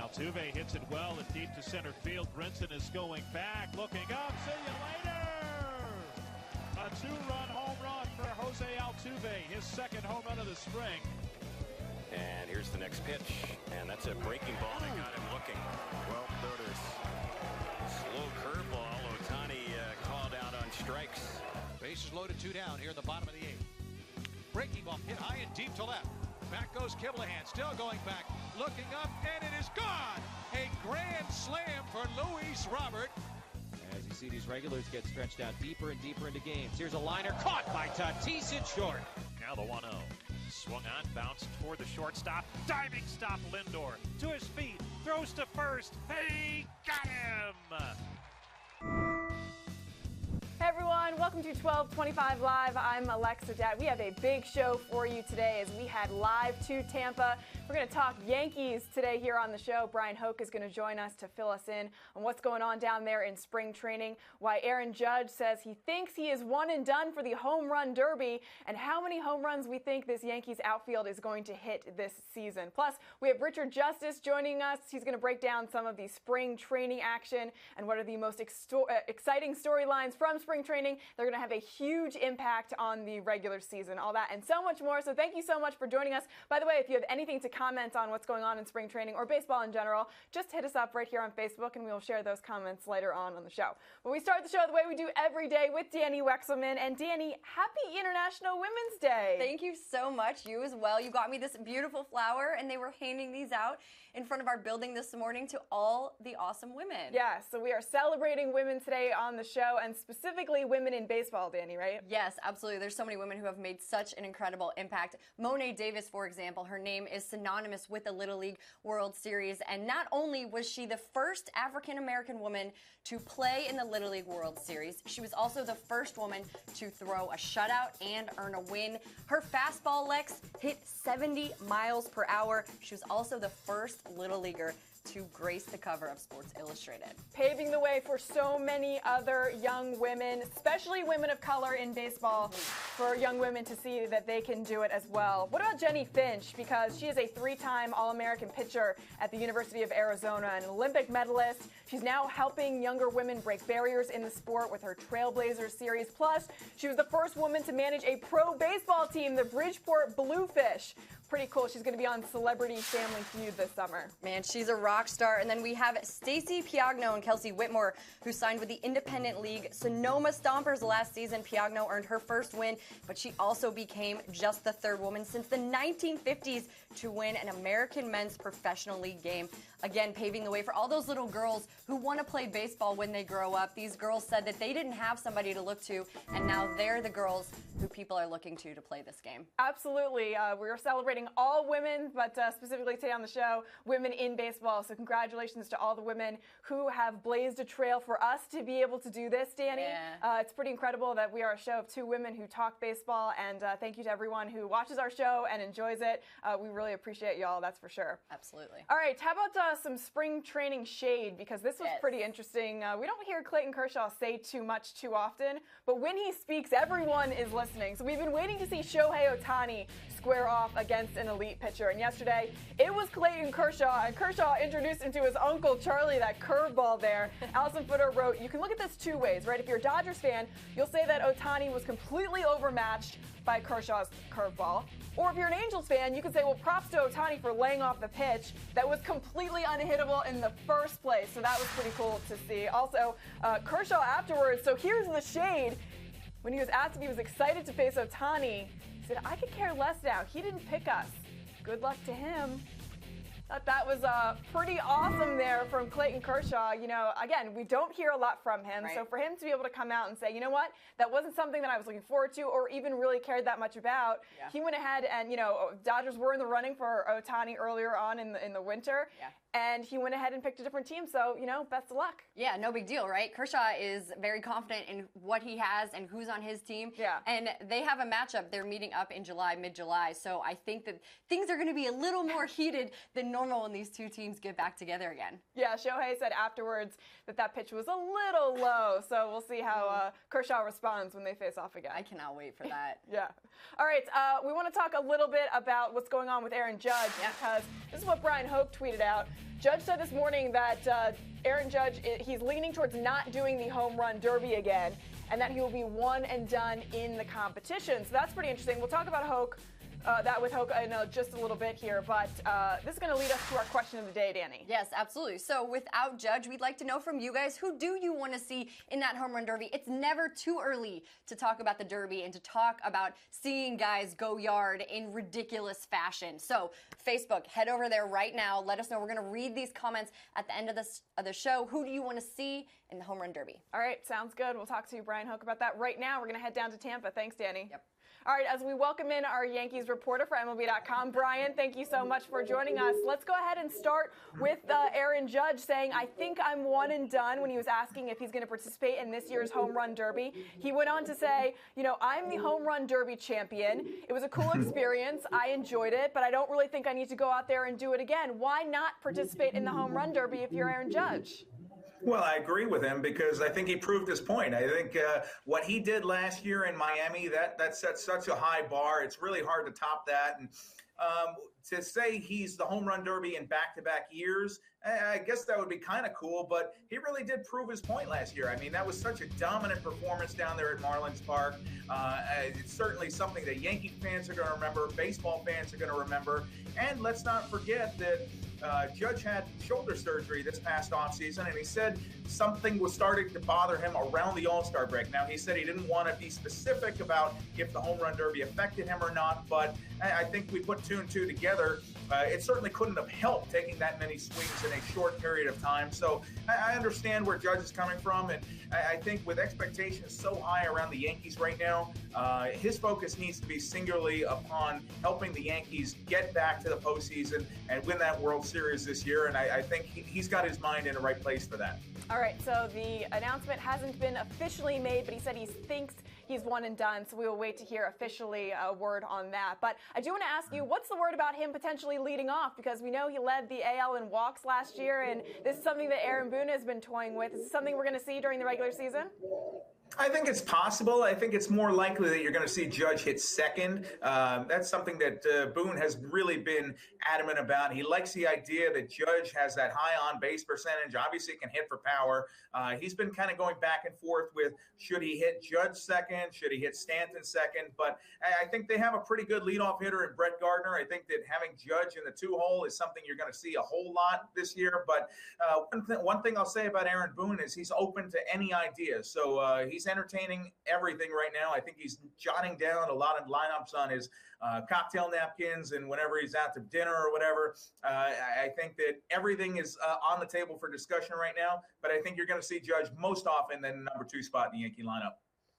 Altuve hits it well and deep to center field. Brinson is going back, looking up. See you later! A two-run home run for Jose Altuve, his second home run of the spring. And here's the next pitch, and that's a breaking ball that got him looking. Well noticed. Slow curveball. Ohtani called out on strikes. Bases loaded, 2 down here in the bottom of the 8th. Breaking ball hit high and deep to left. Back goes Kiblehan, still going back, looking up, and it is gone! A grand slam for Luis Robert. As you see these regulars get stretched out deeper and deeper into games. Here's a liner caught by Tatis in short. Now the 1-0. Swung on, bounced toward the shortstop. Diving stop, Lindor. To his feet, throws to first. He got him! Hey everyone, welcome to 1225 Live. I'm Alexa Datt. We have a big show for you today as we head live to Tampa. We're going to talk Yankees today here on the show. Bryan Hoch is going to join us to fill us in on what's going on down there in spring training, why Aaron Judge says he thinks he is one and done for the home run derby, and how many home runs we think this Yankees outfield is going to hit this season. Plus, we have Richard Justice joining us. He's going to break down some of the spring training action and what are the most exciting storylines from spring training. They're going to have a huge impact on the regular season, all that and so much more. So thank you so much for joining us. By the way, if you have anything to comment on what's going on in spring training or baseball in general, just hit us up right here on Facebook and we will share those comments later on the show. But we start the show the way we do every day with Danny Wexelman. And Danny, happy International Women's Day. Thank you so much. You as well. You got me this beautiful flower and they were handing these out in front of our building this morning to all the awesome women. Yes, so we are celebrating women today on the show, and specifically women in baseball, Danny, right? Yes, absolutely. There's so many women who have made such an incredible impact. Monet Davis, for example, her name is synonymous with the Little League World Series, and not only was she the first African-American woman to play in the Little League World Series, she was also the first woman to throw a shutout and earn a win. Her fastball, Lex, hit 70 miles per hour. She was also the first Little Leaguer to grace the cover of Sports Illustrated. Paving the way for so many other young women, especially women of color in baseball, for young women to see that they can do it as well. What about Jenny Finch? Because she is a 3-time All-American pitcher at the University of Arizona, an Olympic medalist. She's now helping younger women break barriers in the sport with her Trailblazers series. Plus, she was the first woman to manage a pro baseball team, the Bridgeport Bluefish. Pretty cool. She's going to be on Celebrity Family Feud this summer. Man, she's a rock star. And then we have Stacey Piagno and Kelsey Whitmore, who signed with the Independent League Sonoma Stompers last season. Piagno earned her first win, but she also became just the third woman since the 1950s to win an American men's professional league game. Again, paving the way for all those little girls who want to play baseball when they grow up. These girls said that they didn't have somebody to look to, and now they're the girls who people are looking to play this game. Absolutely. We're celebrating all women, but specifically today on the show, women in baseball. So congratulations to all the women who have blazed a trail for us to be able to do this, Danny. Yeah. It's pretty incredible that we are a show of 2 women who talk baseball, and thank you to everyone who watches our show and enjoys it. We really appreciate y'all, that's for sure. Absolutely. All right, how about some spring training shade, because this was pretty interesting. We don't hear Clayton Kershaw say too much too often, but when he speaks, everyone is listening. So we've been waiting to see Shohei Ohtani square off against an elite pitcher, and yesterday it was Clayton Kershaw, and Kershaw introduced him to his uncle Charlie, that curveball there. Allison Footer wrote, you can look at this 2 ways, right? If you're a Dodgers fan, you'll say that Ohtani was completely overmatched by Kershaw's curveball. Or if you're an Angels fan, you can say, well, props to Ohtani for laying off the pitch that was completely unhittable in the first place. So that was pretty cool to see. Also, Kershaw afterwards, so here's the shade. When he was asked if he was excited to face Ohtani, he said, I could care less now. He didn't pick us. Good luck to him. Thought that was pretty awesome there from Clayton Kershaw. You know, again, we don't hear a lot from him. Right. So for him to be able to come out and say, you know what, that wasn't something that I was looking forward to or even really cared that much about. Yeah. He went ahead and, you know, Dodgers were in the running for Ohtani earlier on in the winter. Yeah. And he went ahead and picked a different team. So, you know, best of luck. Yeah, no big deal, right? Kershaw is very confident in what he has and who's on his team. Yeah. And they have a matchup. They're meeting up in July, mid-July. So I think that things are going to be a little more heated than normal when these two teams get back together again. Yeah, Shohei said afterwards that pitch was a little low, so we'll see how Kershaw responds when they face off again. I cannot wait for that. Yeah. All right, we want to talk a little bit about what's going on with Aaron Judge, because this is what Bryan Hoch tweeted out. Judge said this morning that Aaron Judge, he's leaning towards not doing the home run derby again, and that he will be one and done in the competition. So that's pretty interesting. We'll talk about Hoch. That with Hoch in just a little bit here, but this is going to lead us to our question of the day, Danny. Yes, absolutely. So without Judge, we'd like to know from you guys, who do you want to see in that home run derby? It's never too early to talk about the derby and to talk about seeing guys go yard in ridiculous fashion. So Facebook, head over there right now. Let us know. We're going to read these comments at the end of the show. Who do you want to see in the home run derby? All right, sounds good. We'll talk to Bryan Hoch about that right now. We're going to head down to Tampa. Thanks, Danny. Yep. All right, as we welcome in our Yankees reporter for MLB.com, Bryan, thank you so much for joining us. Let's go ahead and start with Aaron Judge saying, I think I'm one and done, when he was asking if he's going to participate in this year's home run derby. He went on to say, I'm the home run derby champion. It was a cool experience. I enjoyed it, but I don't really think I need to go out there and do it again. Why not participate in the home run derby if you're Aaron Judge? Well, I agree with him because I think he proved his point. I think what he did last year in Miami, that set such a high bar. It's really hard to top that. And to say he's the home run derby in back-to-back years, I guess that would be kind of cool, but he really did prove his point last year. I mean, that was such a dominant performance down there at Marlins Park. It's certainly something that Yankee fans are going to remember, baseball fans are going to remember. And let's not forget that Judge had shoulder surgery this past offseason, and he said something was starting to bother him around the All-Star break. Now, he said he didn't want to be specific about if the home run derby affected him or not, but I think we put two and two together. It certainly couldn't have helped taking that many swings in a short period of time. So I understand where Judge is coming from, and I think with expectations so high around the Yankees right now, his focus needs to be singularly upon helping the Yankees get back to the postseason and win that World Series this year, and I think he's got his mind in the right place for that. All right, so the announcement hasn't been officially made, but he said he thinks he's one and done, so we will wait to hear officially a word on that. But I do want to ask you, what's the word about him potentially leading off? Because we know he led the AL in walks last year, and this is something that Aaron Boone has been toying with. Is this something we're going to see during the regular season? I think it's possible. I think it's more likely that you're going to see Judge hit second. That's something that Boone has really been adamant about. He likes the idea that Judge has that high on-base percentage. Obviously, he can hit for power. He's been kind of going back and forth with should he hit Judge second, should he hit Stanton second. But I think they have a pretty good leadoff hitter in Brett Gardner. I think that having Judge in the two-hole is something you're going to see a whole lot this year. But one thing I'll say about Aaron Boone is he's open to any idea. So he's entertaining everything right now. I think he's jotting down a lot of lineups on his cocktail napkins and whenever he's out to dinner or whatever. I think that everything is on the table for discussion right now, but I think you're going to see Judge most often than the number 2 spot in the Yankee lineup.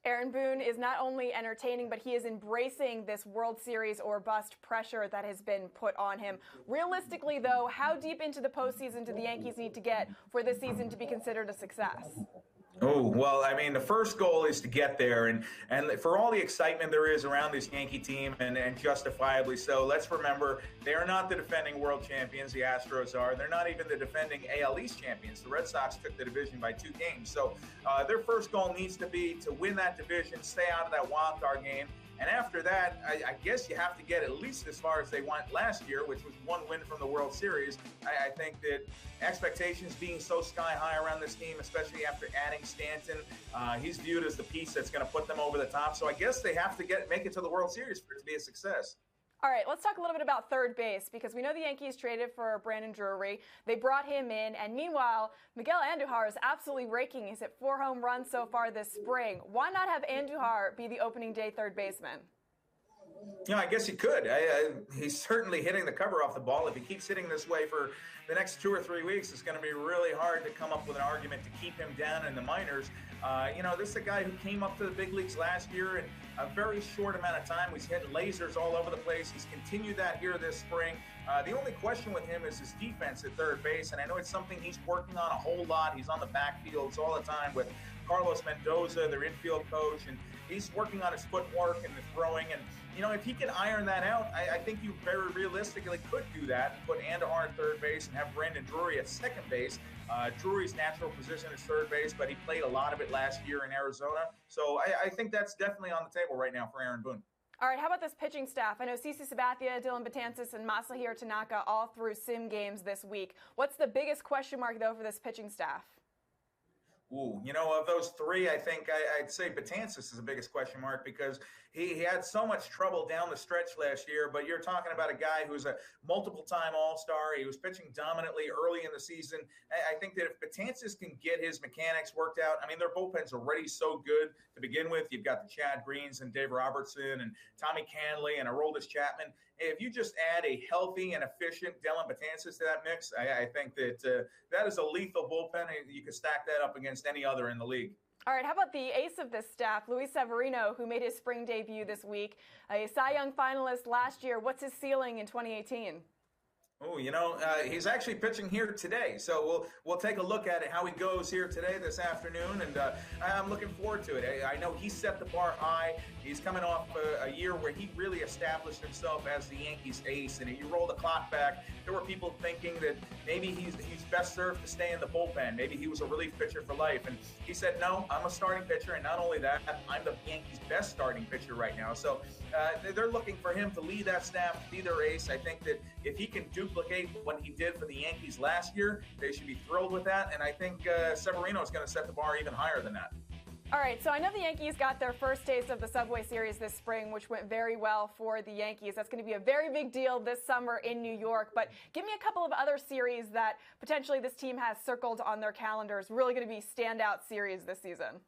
Aaron Boone is not only entertaining, but he is embracing this World Series or bust pressure that has been put on him. Realistically, though, how deep into the postseason do the Yankees need to get for this season to be considered a success? Oh, well, I mean, the first goal is to get there. And for all the excitement there is around this Yankee team, and justifiably so, let's remember they are not the defending world champions. The Astros are. They're not even the defending AL East champions. The Red Sox took the division by 2 games. So their first goal needs to be to win that division, stay out of that wild card game. And after that, I guess you have to get at least as far as they went last year, which was 1 win from the World Series. I think that expectations being so sky high around this team, especially after adding Stanton, he's viewed as the piece that's going to put them over the top. So I guess they have to make it to the World Series for it to be a success. All right, let's talk a little bit about third base, because we know the Yankees traded for Brandon Drury. They brought him in, and meanwhile, Miguel Andujar is absolutely raking. He's hit 4 home runs so far this spring. Why not have Andujar be the opening day third baseman? Yeah, I guess he could. He's certainly hitting the cover off the ball. If he keeps hitting this way for the next 2 or 3 weeks, it's going to be really hard to come up with an argument to keep him down in the minors. This is a guy who came up to the big leagues last year in a very short amount of time. He's hitting lasers all over the place. He's continued that here this spring. The only question with him is his defense at third base, and I know it's something he's working on a whole lot. He's on the backfields all the time with Carlos Mendoza, their infield coach, and he's working on his footwork and the throwing. And, if he can iron that out, I think you very realistically could do that and put Andahar at third base and have Brandon Drury at second base. Drury's natural position is third base, but he played a lot of it last year in Arizona. So I think that's definitely on the table right now for Aaron Boone. All right, how about this pitching staff? I know CC Sabathia, Dylan Betances, and Masahiro Tanaka all threw sim games this week. What's the biggest question mark, though, for this pitching staff? Ooh, of those three, I think I'd say Betances is the biggest question mark because he had so much trouble down the stretch last year. But you're talking about a guy who's a multiple-time All-Star. He was pitching dominantly early in the season. I think that if Betances can get his mechanics worked out, their bullpen's already so good to begin with. You've got the Chad Greens and Dave Robertson and Tommy Canley and Aroldis Chapman. If you just add a healthy and efficient Dylan Betances to that mix, I think that that is a lethal bullpen. You can stack that up against any other in the league. All right, how about the ace of this staff, Luis Severino, who made his spring debut this week, a Cy Young finalist last year. What's his ceiling in 2018? Oh, he's actually pitching here today, so we'll take a look at it, how he goes here today, this afternoon, and I'm looking forward to it. I know he set the bar high. He's coming off a year where he really established himself as the Yankees ace, and if you roll the clock back, there were people thinking that maybe he's best served to stay in the bullpen. Maybe he was a relief pitcher for life, and he said, no, I'm a starting pitcher, and not only that, I'm the Yankees' best starting pitcher right now. So they're looking for him to lead that staff, be their ace. I think that if he can duplicate what he did for the Yankees last year, they should be thrilled with that, and I think Severino is going to set the bar even higher than that. All right, so I know the Yankees got their first taste of the Subway Series this spring, which went very well for the Yankees. That's going to be a very big deal this summer in New York. But give me a couple of other series that potentially this team has circled on their calendars, really going to be standout series this season.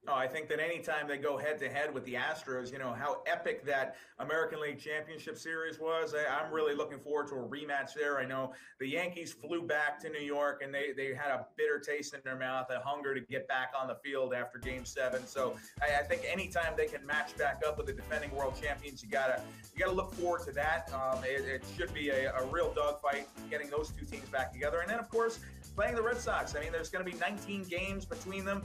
Oh, I think that anytime they go head-to-head with the Astros, how epic that American League Championship Series was. I'm really looking forward to a rematch there. I know the Yankees flew back to New York, and they had a bitter taste in their mouth, a hunger to get back on the field after Game 7. So I think anytime they can match back up with the defending world champions, you gotta look forward to that. It should be a real dogfight getting those two teams back together. And then, of course, playing the Red Sox. There's going to be 19 games between them.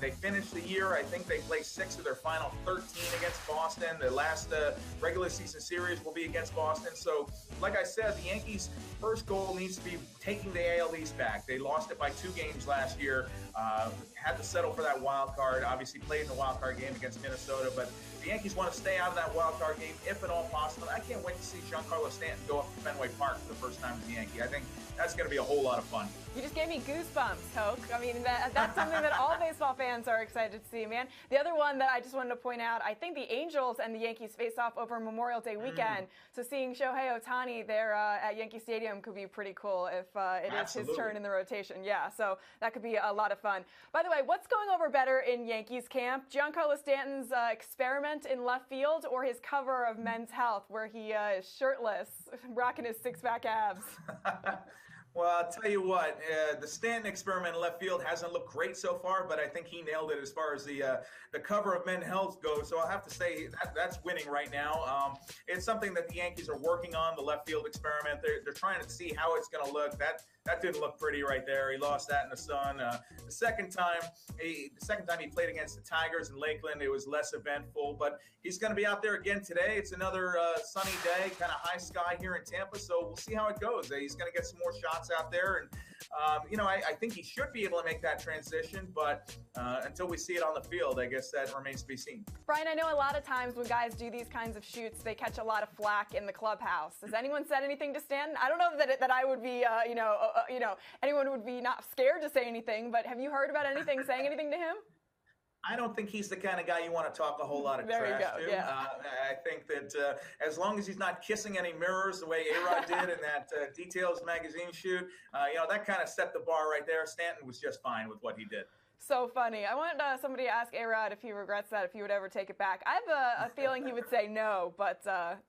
They finished the year. I think they play 6 of their final 13 against Boston. The last regular season series will be against Boston. So, like I said, the Yankees' first goal needs to be taking the AL East back. They lost it by 2 games last year. Had to settle for that wild card. Obviously played in the wild card game against Minnesota, but the Yankees want to stay out of that wild card game if at all possible. I can't wait to see Giancarlo Stanton go up to Fenway Park for the first time as a Yankee. I think that's going to be a whole lot of fun. You just gave me goosebumps, Hoch. That's something that all baseball fans are excited to see, man. The other one that I just wanted to point out, I think the Angels and the Yankees face off over Memorial Day weekend. So seeing Shohei Ohtani there at Yankee Stadium could be pretty cool if it is his turn in the rotation. Yeah, so that could be a lot of fun. By the way, what's going over better in Yankees camp? Giancarlo Stanton's experiment in left field or his cover of Men's Health where he is shirtless, rocking his six-pack abs? Well, I'll tell you what, the Stanton experiment in left field hasn't looked great so far, but I think he nailed it as far as the cover of Men's Health goes. So I'll have to say that's winning right now. It's something that the Yankees are working on, the left field experiment. They're trying to see how it's going to look. That didn't look pretty right there. He lost that in the sun. The second time he played against the Tigers in Lakeland, it was less eventful. But he's going to be out there again today. It's another sunny day, kind of high sky here in Tampa. So we'll see how it goes. He's going to get some more shots out there. And, I think he should be able to make that transition. But until we see it on the field, I guess that remains to be seen. Brian, I know a lot of times when guys do these kinds of shoots, they catch a lot of flack in the clubhouse. Has anyone said anything to Stanton? I don't know that I would be, anyone would be not scared to say anything, but have you heard about anything, saying anything to him? I don't think he's the kind of guy you want to talk a whole lot of trash to. Yeah. I think that as long as he's not kissing any mirrors the way A-Rod did in that Details magazine shoot, that kind of set the bar right there. Stanton was just fine with what he did. So funny. I wanted somebody to ask A-Rod if he regrets that, if he would ever take it back. I have a feeling he would say no, but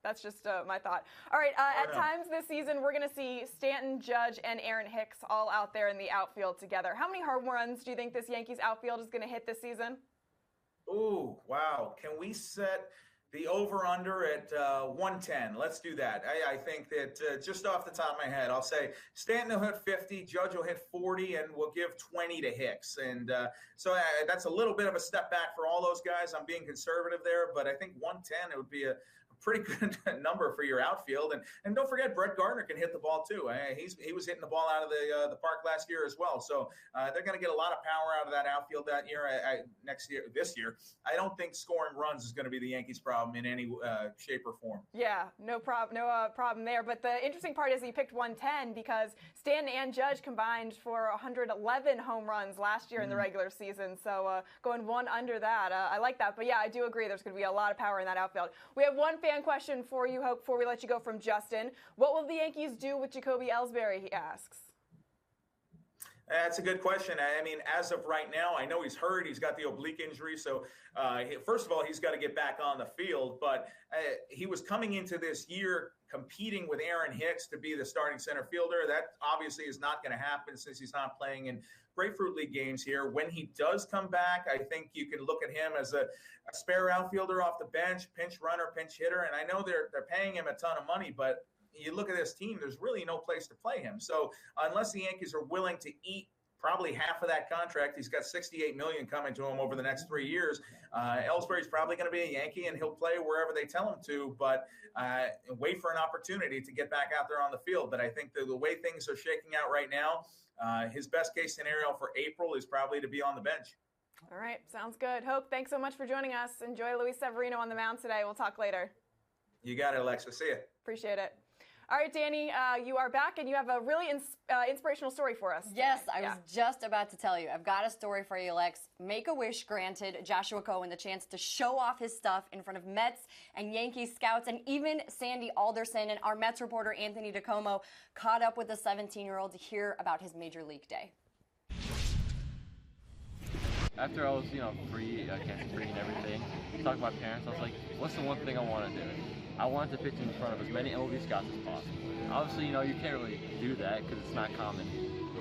that's just my thought. All right, at times this season, we're going to see Stanton, Judge, and Aaron Hicks all out there in the outfield together. How many home runs do you think this Yankees outfield is going to hit this season? Ooh, wow. Can we set the over-under at 110. Let's do that. I think that just off the top of my head, I'll say Stanton will hit 50, Judge will hit 40, and we'll give 20 to Hicks. And so that's a little bit of a step back for all those guys. I'm being conservative there, but I think 110, it would be a pretty good number for your outfield. And don't forget, Brett Gardner can hit the ball too. He was hitting the ball out of the park last year as well. So they're going to get a lot of power out of that outfield that year. This year, I don't think scoring runs is going to be the Yankees' problem in any shape or form. Yeah, no problem there. But the interesting part is you picked 110 because Stanton and Judge combined for 111 home runs last year in the regular season. So going one under that, I like that. But yeah, I do agree. There's going to be a lot of power in that outfield. We have one fan question for you, Hope, before we let you go from Justin. What will the Yankees do with Jacoby Ellsbury, he asks? That's a good question. I mean, as of right now, I know he's hurt. He's got the oblique injury. So, first of all, he's got to get back on the field. But he was coming into this year competing with Aaron Hicks to be the starting center fielder. That obviously is not going to happen since he's not playing in Grapefruit League games here. When he does come back, I think you can look at him as a spare outfielder off the bench, pinch runner, pinch hitter. And I know they're paying him a ton of money, but you look at this team, there's really no place to play him. So unless the Yankees are willing to eat probably half of that contract, he's got $68 million coming to him over the next 3 years. Ellsbury's probably going to be a Yankee, and he'll play wherever they tell him to, but wait for an opportunity to get back out there on the field. But I think the way things are shaking out right now, his best case scenario for April is probably to be on the bench. All right, sounds good. Hope, thanks so much for joining us. Enjoy Luis Severino on the mound today. We'll talk later. You got it, Alexa. See ya. Appreciate it. All right, Danny, you are back, and you have a really inspirational story for us today. Yes, I was just about to tell you. I've got a story for you, Lex. Make-A-Wish granted Joshua Cohen the chance to show off his stuff in front of Mets and Yankees scouts, and even Sandy Alderson and our Mets reporter Anthony DiComo caught up with the 17-year-old to hear about his Major League day. After I was, free, cancer-free and everything, talking to my parents, I was like, what's the one thing I want to do? I wanted to pitch in front of as many MLB scouts as possible. Obviously, you can't really do that because it's not common.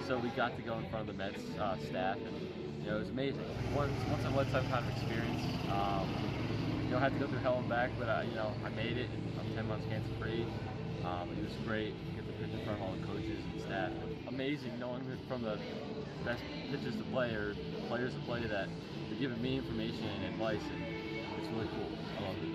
So we got to go in front of the Mets staff, and it was amazing. Once in a lifetime kind of experience. I had to go through hell and back, but I made it, and I'm 10 months cancer-free. It was great to get to pitch in front of all the coaches and staff. Amazing knowing from the best pitchers to play or players to play that they're giving me information and advice, and it's really cool. I love it.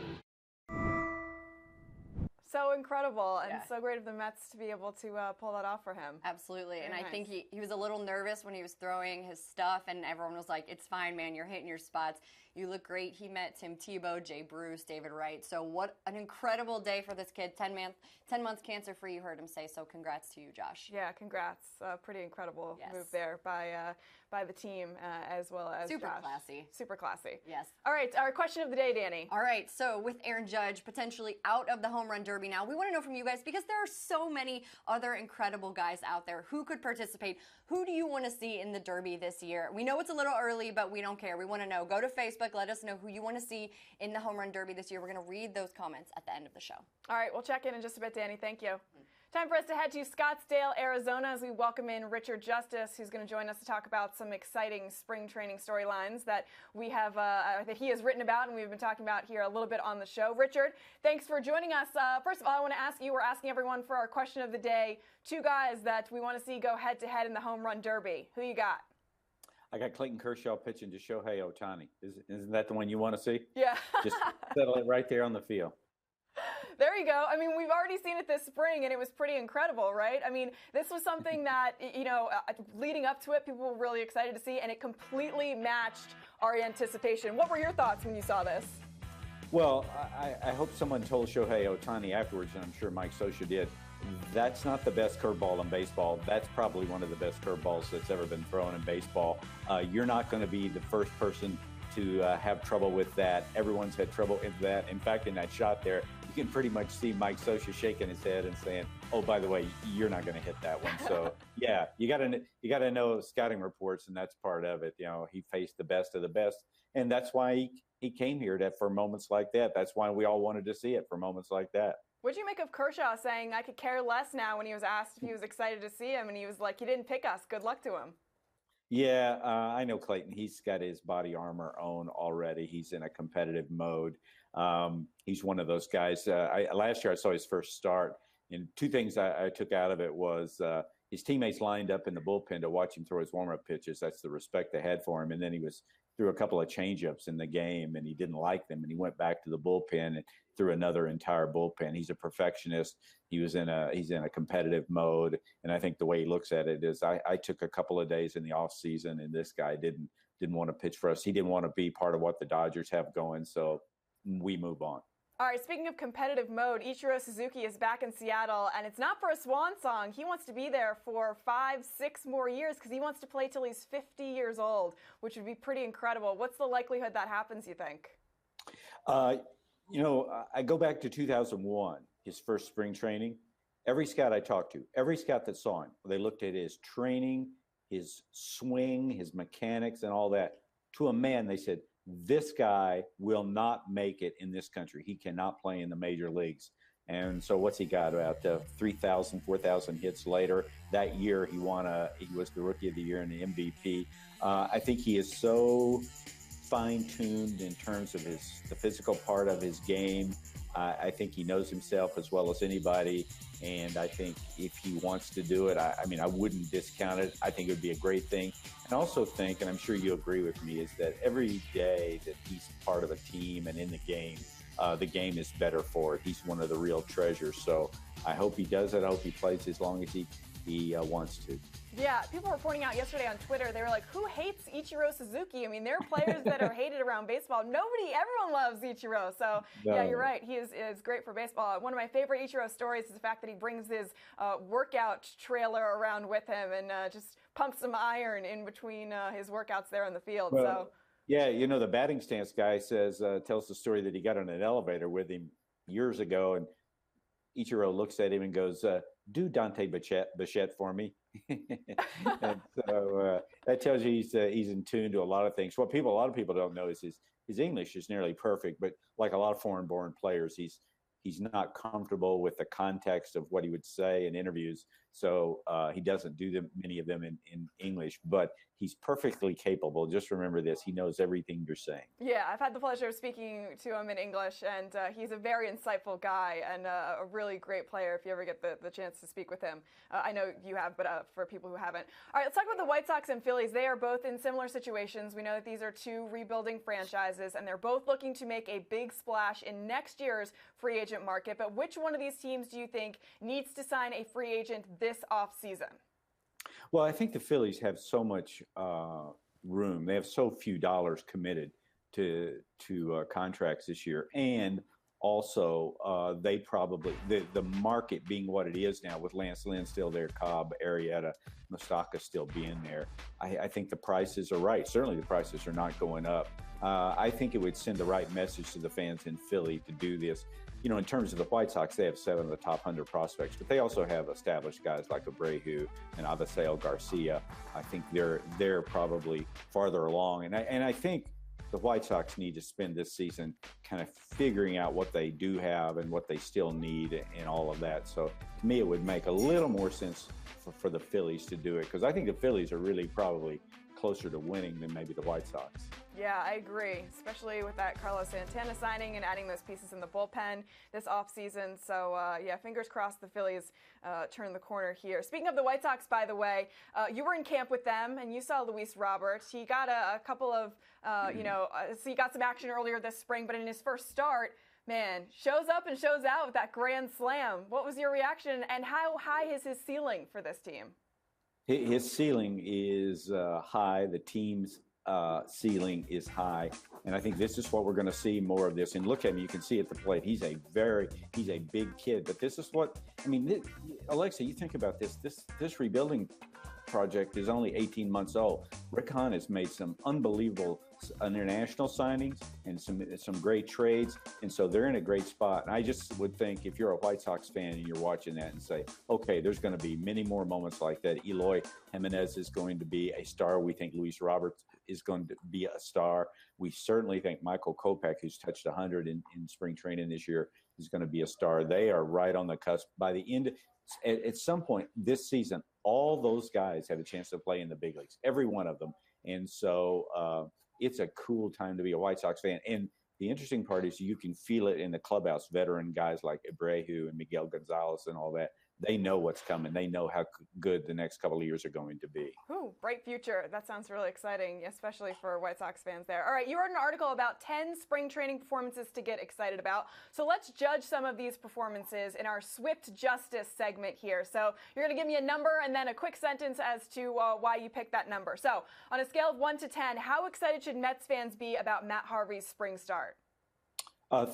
So incredible, and so great of the Mets to be able to pull that off for him. Absolutely, Very and nice. I think he was a little nervous when he was throwing his stuff, and everyone was like, it's fine, man, you're hitting your spots. You look great. He met Tim Tebow, Jay Bruce, David Wright. So what an incredible day for this kid. 10 months cancer-free, you heard him say, so congrats to you, Josh. Yeah, congrats. Pretty incredible move there by the team as well as Super Josh. classy. Super classy. Yes. All right, our question of the day, Danny. All right, so with Aaron Judge potentially out of the home run derby now, we want to know from you guys, because there are so many other incredible guys out there who could participate. Who do you want to see in the derby this year? We know it's a little early, but we don't care. We want to know. Go to Facebook. Let us know who you want to see in the home run derby this year. We're going to read those comments at the end of the show. All right, we'll check in just a bit, Danny. Thank you. Time for us to head to Scottsdale, Arizona, as we welcome in Richard Justice, who's going to join us to talk about some exciting spring training storylines that we have, that he has written about and we've been talking about here a little bit on the show. Richard, thanks for joining us. First of all, I want to ask you, we're asking everyone for our question of the day, two guys that we want to see go head-to-head in the home run derby. Who you got? I got Clayton Kershaw pitching to Shohei Ohtani. Isn't that the one you want to see? Yeah. Just settle it right there on the field. There you go. I mean, we've already seen it this spring, and it was pretty incredible, right? I mean, this was something that, leading up to it, people were really excited to see, and it completely matched our anticipation. What were your thoughts when you saw this? Well, I hope someone told Shohei Ohtani afterwards, and I'm sure Mike Scioscia did, that's not the best curveball in baseball. That's probably one of the best curveballs that's ever been thrown in baseball. You're not going to be the first person to have trouble with that. Everyone's had trouble with that. In fact, in that shot there, you can pretty much see Mike Scioscia shaking his head and saying, "Oh, by the way, you're not going to hit that one." So, yeah, you got to know scouting reports, and that's part of it. He faced the best of the best, and that's why he came here for moments like that. That's why we all wanted to see it for moments like that. What'd you make of Kershaw saying, "I could care less now," when he was asked if he was excited to see him, and he was like, "He didn't pick us. Good luck to him." Yeah, I know Clayton. He's got his body armor on already. He's in a competitive mode. He's one of those guys. Last year I saw his first start, and two things I took out of it was his teammates lined up in the bullpen to watch him throw his warm-up pitches. That's the respect they had for him. And then he threw a couple of changeups in the game, and he didn't like them, and he went back to the bullpen and threw another entire bullpen. He's a perfectionist. He's in a competitive mode, and I think the way he looks at it is I took a couple of days in the off season, and this guy didn't want to pitch for us. He didn't want to be part of what the Dodgers have going, so we move on. All right, speaking of competitive mode, Ichiro Suzuki is back in Seattle, and it's not for a swan song. He wants to be there for 5-6 more years because he wants to play till he's 50 years old, which would be pretty incredible. What's the likelihood that happens, you think? I go back to 2001, his first spring training. Every scout I talked to, every scout that saw him, they looked at his training, his swing, his mechanics, and all that. To a man, they said, this guy will not make it in this country. He cannot play in the major leagues. And so what's he got? About 3,000, 4,000 hits later. That year, he was the Rookie of the Year and the MVP. I think he is so fine-tuned in terms of the physical part of his game. I think he knows himself as well as anybody. And I think if he wants to do it, I wouldn't discount it. I think it would be a great thing. And also think, and I'm sure you agree with me, is that every day that he's part of a team and in the game is better for it. He's one of the real treasures. So I hope he does it. I hope he plays as long as he wants to. Yeah, people were pointing out yesterday on Twitter, they were like, who hates Ichiro Suzuki? I mean, there are players that are hated around baseball. Everyone loves Ichiro. So, yeah, you're right. He is great for baseball. One of my favorite Ichiro stories is the fact that he brings his workout trailer around with him and just pumps some iron in between his workouts there in the field. Well, yeah, the batting stance guy tells the story that he got on an elevator with him years ago, and Ichiro looks at him and goes, do Dante Bichette for me. And so that tells you he's in tune to a lot of things. What a lot of people don't know is his English is nearly perfect, but like a lot of foreign-born players, he's not comfortable with the context of what he would say in interviews. So he doesn't do many of them in English, but he's perfectly capable. Just remember this. He knows everything you're saying. Yeah, I've had the pleasure of speaking to him in English, and he's a very insightful guy and a really great player if you ever get the chance to speak with him. I know you have, but for people who haven't. All right, let's talk about the White Sox and Phillies. They are both in similar situations. We know that these are two rebuilding franchises, and they're both looking to make a big splash in next year's free agent market. But which one of these teams do you think needs to sign a free agent this offseason? Well, I think the Phillies have so much room. They have so few dollars committed to contracts this year. And also, they probably, the market being what it is now with Lance Lynn still there, Cobb, Arrieta, Mustaka still being there, I think the prices are right. Certainly the prices are not going up. I think it would send the right message to the fans in Philly to do this. In terms of the White Sox, they have 7 of the top 100 prospects, but they also have established guys like Abreu and Avisail Garcia. I think they're probably farther along, and I think the White Sox need to spend this season kind of figuring out what they do have and what they still need and all of that. So to me, it would make a little more sense for the Phillies to do it, because I think the Phillies are really probably closer to winning than maybe the White Sox. Yeah, I agree, especially with that Carlos Santana signing and adding those pieces in the bullpen this offseason. So, yeah, fingers crossed the Phillies turn the corner here. Speaking of the White Sox, by the way, you were in camp with them, and you saw Luis Robert. He got a couple of, so he got some action earlier this spring, but in his first start, man, shows up and shows out with that grand slam. What was your reaction, and how high is his ceiling for this team? His ceiling is high. The team's ceiling is high, and I think this is what we're going to see more of this. And look at him; you can see at the plate, he's a big kid. But this is what I mean, Alexa. You think about this. This rebuilding project is only 18 months old. Rick Hahn has made some unbelievable international signings and some great trades, and so they're in a great spot. And I just would think if you're a White Sox fan and you're watching that and say, okay, there's going to be many more moments like that. Eloy Jimenez is going to be a star. We think Luis Roberts is going to be a star. We certainly think Michael Kopech, who's touched 100 in spring training this year, is going to be a star. They are right on the cusp. By the end, at some point this season, all those guys have a chance to play in the big leagues, every one of them. And so it's a cool time to be a White Sox fan. And The interesting part is you can feel it in the clubhouse. Veteran guys like Abreu and Miguel Gonzalez and all that, they know what's coming. They know how good the next couple of years are going to be. Ooh, bright future. That sounds really exciting, especially for White Sox fans there. All right, you wrote an article about 10 spring training performances to get excited about. So let's judge some of these performances in our Swift Justice segment here. So you're going to give me a number and then a quick sentence as to why you picked that number. So on a scale of 1 to 10, how excited should Mets fans be about Matt Harvey's spring start?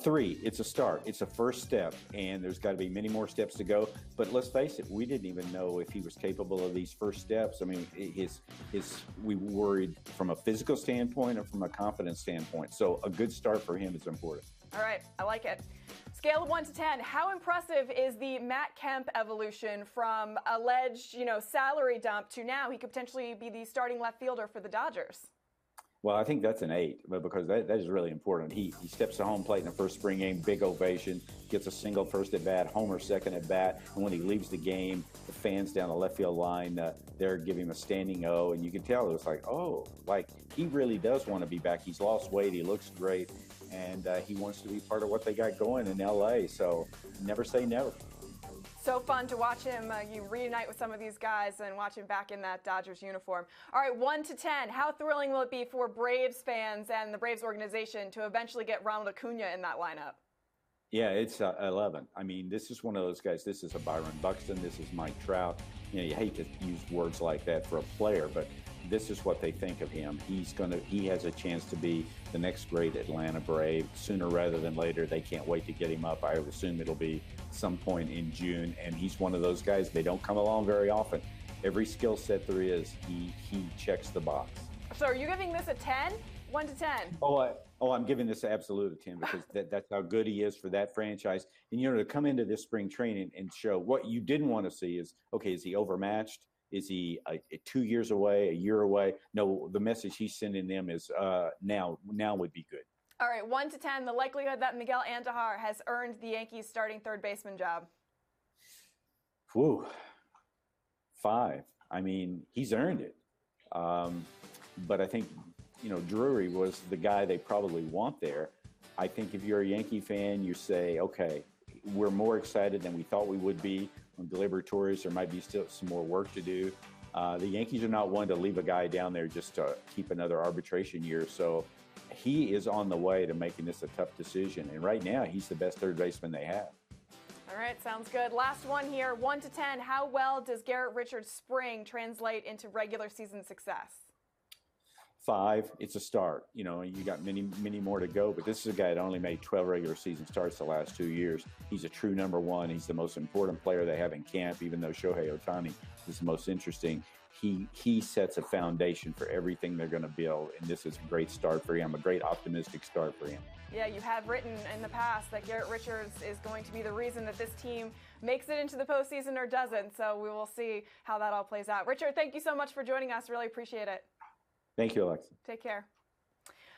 3, it's a start. It's a first step, and there's got to be many more steps to go. But let's face it, we didn't even know if he was capable of these first steps. I mean, we worried from a physical standpoint or from a confidence standpoint. So a good start for him is important. All right, I like it. Scale of 1 to 10, how impressive is the Matt Kemp evolution from alleged, salary dump to now he could potentially be the starting left fielder for the Dodgers? Well, I think that's an 8, but because that is really important. He steps to home plate in the first spring game, big ovation, gets a single first at bat, homer second at bat, and when he leaves the game, the fans down the left field line, they're giving him a standing O, and you can tell it was like he really does want to be back. He's lost weight, he looks great, and he wants to be part of what they got going in L.A., so never say never. So fun to watch him, you reunite with some of these guys and watch him back in that Dodgers uniform. All right, 1 to 10, how thrilling will it be for Braves fans and the Braves organization to eventually get Ronald Acuna in that lineup? Yeah, it's 11. I mean, this is one of those guys. This is a Byron Buxton. This is Mike Trout. You hate to use words like that for a player, but this is what they think of him. He has a chance to be the next great Atlanta Brave sooner rather than later. They can't wait to get him up. I would assume it'll be some point in June, and he's one of those guys. They don't come along very often. Every skill set there is, he checks the box. So are you giving this a 10? 1 to 10? I'm giving this an absolute a 10 because that's how good he is for that franchise. And, to come into this spring training and show what you didn't want to see is, okay, is he overmatched? Is he 2 years away, a year away? No, the message he's sending them is now would be good. All right, 1 to 10, the likelihood that Miguel Andujar has earned the Yankees starting third baseman job. 5. I mean, he's earned it. But I think, Drury was the guy they probably want there. I think if you're a Yankee fan, you say, okay, we're more excited than we thought we would be. On deliberatories, there might be still some more work to do. The Yankees are not one to leave a guy down there just to keep another arbitration year. So he is on the way to making this a tough decision. And right now, he's the best third baseman they have. All right, sounds good. Last one here, 1 to 10. How well does Garrett Richards' spring translate into regular season success? 5, it's a start. You got many more to go, but this is a guy that only made 12 regular season starts the last 2 years. He's a true number one. He's the most important player they have in camp, even though Shohei Ohtani is the most interesting. He sets a foundation for everything they're going to build, and this is a great start for him, a great optimistic start for him. Yeah, you have written in the past that Garrett Richards is going to be the reason that this team makes it into the postseason or doesn't, so we will see how that all plays out. Richard, thank you so much for joining us. Really appreciate it. Thank you, Alexa. Take care.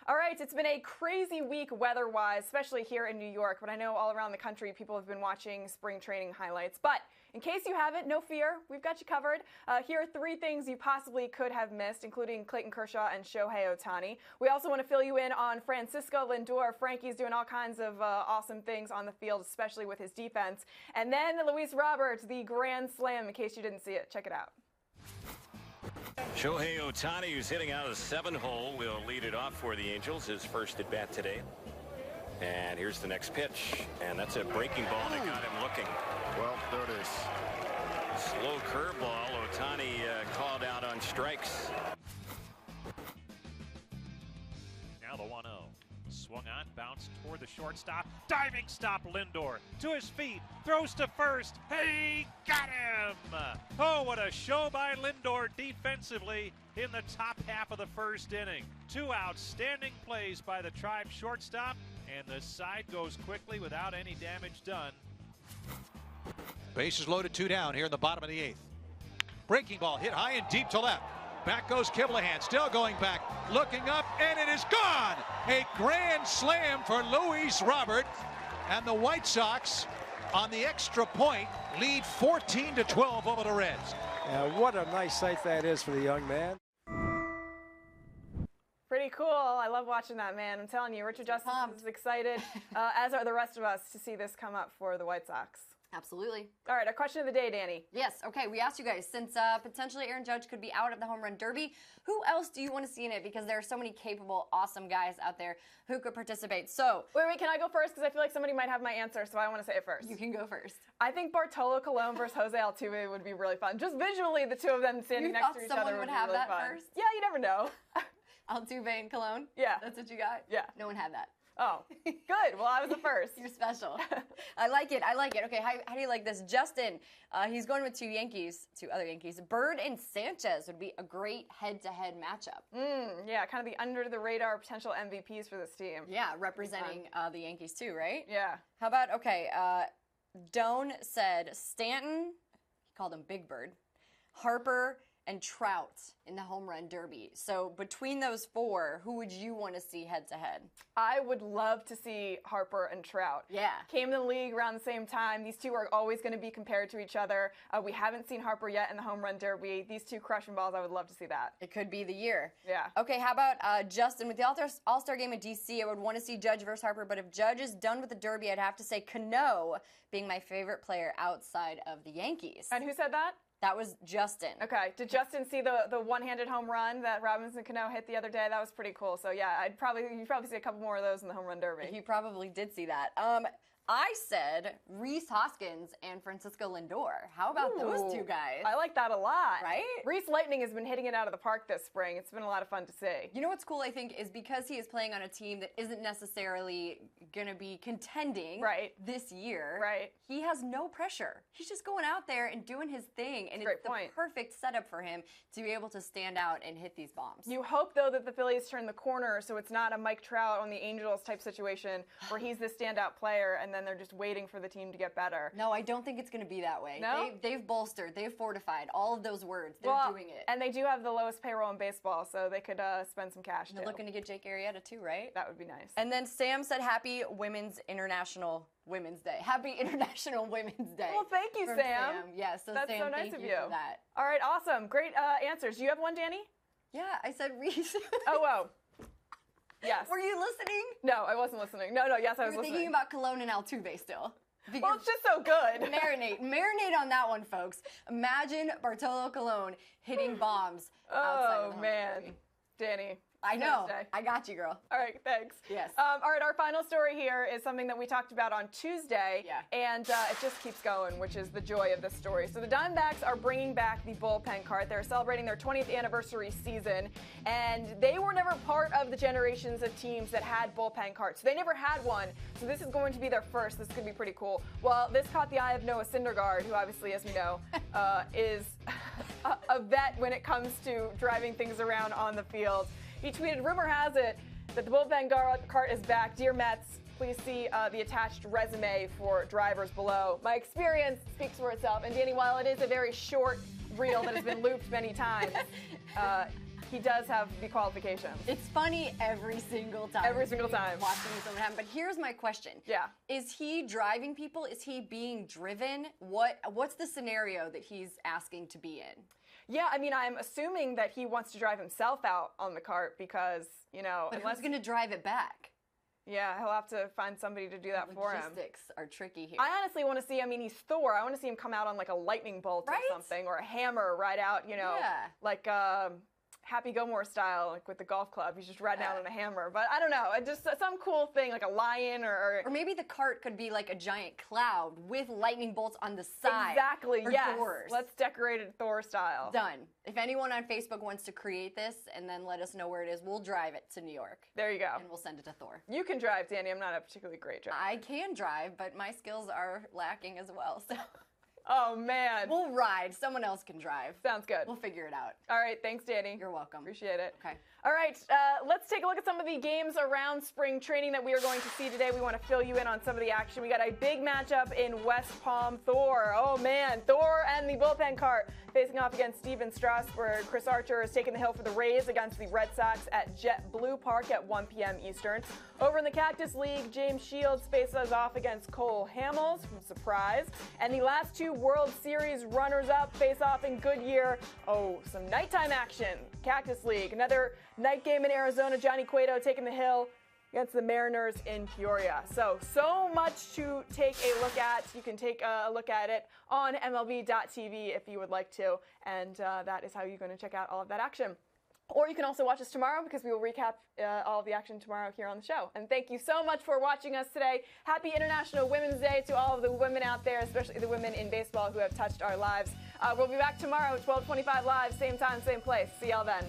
All right, it's been a crazy week weather-wise, especially here in New York, but I know all around the country people have been watching spring training highlights. But in case you haven't, no fear, we've got you covered. Here are 3 things you possibly could have missed, including Clayton Kershaw and Shohei Ohtani. We also want to fill you in on Francisco Lindor. Frankie's doing all kinds of awesome things on the field, especially with his defense. And then Luis Robert, the Grand Slam, in case you didn't see it. Check it out. Shohei Ohtani, who's hitting out of the 7-hole, will lead it off for the Angels, his first at bat today. And here's the next pitch, and that's a breaking ball that got him looking. Well, there it is. Slow curveball. Ohtani called out on strikes. Now the 1-0. Swung on, bounced toward the shortstop. Diving stop, Lindor. To his feet, throws to first. Hey, got him! Oh, what a show by Lindor defensively in the top half of the first inning. 2 outstanding plays by the Tribe shortstop, and the side goes quickly without any damage done. Bases loaded, 2 down here in the bottom of the 8th. Breaking ball hit high and deep to left. Back goes Kiblehan, still going back, looking up, and it is gone! A grand slam for Luis Robert, and the White Sox on the extra point lead 14-12 over the Reds. What a nice sight that is for the young man. Pretty cool. I love watching that, man. I'm telling you, Richard Justice is excited, as are the rest of us, to see this come up for the White Sox. Absolutely. All right, our question of the day, Danny. Yes, okay, we asked you guys, since potentially Aaron Judge could be out of the Home Run Derby, who else do you want to see in it? Because there are so many capable, awesome guys out there who could participate. So, wait, can I go first? Because I feel like somebody might have my answer, so I want to say it first. You can go first. I think Bartolo Colon versus Jose Altuve would be really fun. Just visually, the two of them standing next to each other would be really fun. You thought someone would have that first? Yeah, you never know. Altuve and Colon? Yeah. That's what you got? Yeah. No one had that. Oh, good. Well, I was the first. You're special. I like it. Okay, how do you like this? Justin, he's going with two other Yankees. Bird and Sanchez would be a great head-to-head matchup. Yeah, kind of the under-the-radar potential MVPs for this team. Yeah, representing the Yankees too, right? Yeah. How about, Doan said Stanton, he called him Big Bird, Harper, and Trout in the Home Run Derby. So between those four, who would you want to see head-to-head? I would love to see Harper and Trout. Yeah. Came in the league around the same time. These two are always going to be compared to each other. We haven't seen Harper yet in the Home Run Derby. These two crushing balls, I would love to see that. It could be the year. Yeah. Okay, how about Justin? With the All-Star game in D.C., I would want to see Judge versus Harper, but if Judge is done with the Derby, I'd have to say Cano being my favorite player outside of the Yankees. And who said that? That was Justin. Okay. Did Justin see the one-handed home run that Robinson Cano hit the other day? That was pretty cool. So yeah, you'd probably see a couple more of those in the Home Run Derby. He probably did see that. I said Rhys Hoskins and Francisco Lindor. How about those two guys? I like that a lot. Right? Rhys Lightning has been hitting it out of the park this spring. It's been a lot of fun to see. You know what's cool, I think, is because he is playing on a team that isn't necessarily going to be contending this year. Right. He has no pressure. He's just going out there and doing his thing, and it's the perfect setup for him to be able to stand out and hit these bombs. You hope, though, that the Phillies turn the corner so it's not a Mike Trout on the Angels type situation where he's the standout player and then they're just waiting for the team to get better. No, I don't think it's going to be that way. No? They've bolstered, they've fortified all of those words. They're doing it. And they do have the lowest payroll in baseball, so they could spend some cash, They're looking to get Jake Arrieta, too, right? That would be nice. And then Sam said Happy International Women's Day. Happy International Women's Day. Well, thank you, Sam. Yes, so that's Sam, so nice thank of you for that. All right, awesome. Great answers. Do you have one, Danny? Yeah, I said Rhys. Oh, whoa. Yes. Were you listening? No, I wasn't listening. No, yes, I was listening. You were thinking about Cologne and Altuve still. Well, it's just so good. Marinate on that one, folks. Imagine Bartolo Colon hitting bombs outside of the man. Danny. I know. I got you, girl. All right, thanks. Yes. All right, our final story here is something that we talked about on Tuesday, and it just keeps going, which is the joy of this story. So the Diamondbacks are bringing back the bullpen cart. They're celebrating their 20th anniversary season, and they were never part of the generations of teams that had bullpen carts. So they never had one, so this is going to be their first. This could be pretty cool. Well, this caught the eye of Noah Syndergaard, who obviously, as we know, is a vet when it comes to driving things around on the field. He tweeted, "Rumor has it that the bullpen cart is back. Dear Mets, please see the attached resume for drivers below. My experience speaks for itself." And Danny, while it is a very short reel that has been looped many times, he does have the qualifications. It's funny every single time. Every single time. Watching something happen. But here's my question. Yeah. Is he driving people? Is he being driven? What's the scenario that he's asking to be in? Yeah, I mean, I'm assuming that he wants to drive himself out on the cart because, But who's going to drive it back? Yeah, he'll have to find somebody to do that for him. Logistics are tricky here. I honestly want to see, he's Thor. I want to see him come out on like a lightning bolt or something, or a hammer ride out, like Happy Gilmore style, like with the golf club. He's just riding out on a hammer. But I don't know, just some cool thing, like a lion or maybe the cart could be like a giant cloud with lightning bolts on the side. Exactly, yes. Doors. Let's decorate it Thor style. Done. If anyone on Facebook wants to create this and then let us know where it is, we'll drive it to New York. There you go. And we'll send it to Thor. You can drive, Danny. I'm not a particularly great driver. I can drive, but my skills are lacking as well, so... Oh, man. We'll ride. Someone else can drive. Sounds good. We'll figure it out. All right. Thanks, Danny. You're welcome. Appreciate it. Okay. All right. Let's take a look at some of the games around spring training that we are going to see today. We want to fill you in on some of the action. We got a big matchup in West Palm. Thor. Oh, man. Thor and the bullpen cart facing off against Steven Strasburg. Chris Archer is taking the hill for the Rays against the Red Sox at JetBlue Park at 1 p.m. Eastern. Over in the Cactus League, James Shields faces off against Cole Hamels from Surprise. And the last two World Series runners-up face off in Goodyear. Oh, some nighttime action. Cactus League, another night game in Arizona. Johnny Cueto taking the hill against the Mariners in Peoria. So much to take a look at. You can take a look at it on MLB.tv if you would like to, and that is how you're going to check out all of that action. Or you can also watch us tomorrow because we will recap all of the action tomorrow here on the show. And thank you so much for watching us today. Happy International Women's Day to all of the women out there, especially the women in baseball who have touched our lives. We'll be back tomorrow, 12:25 live, same time, same place. See y'all then.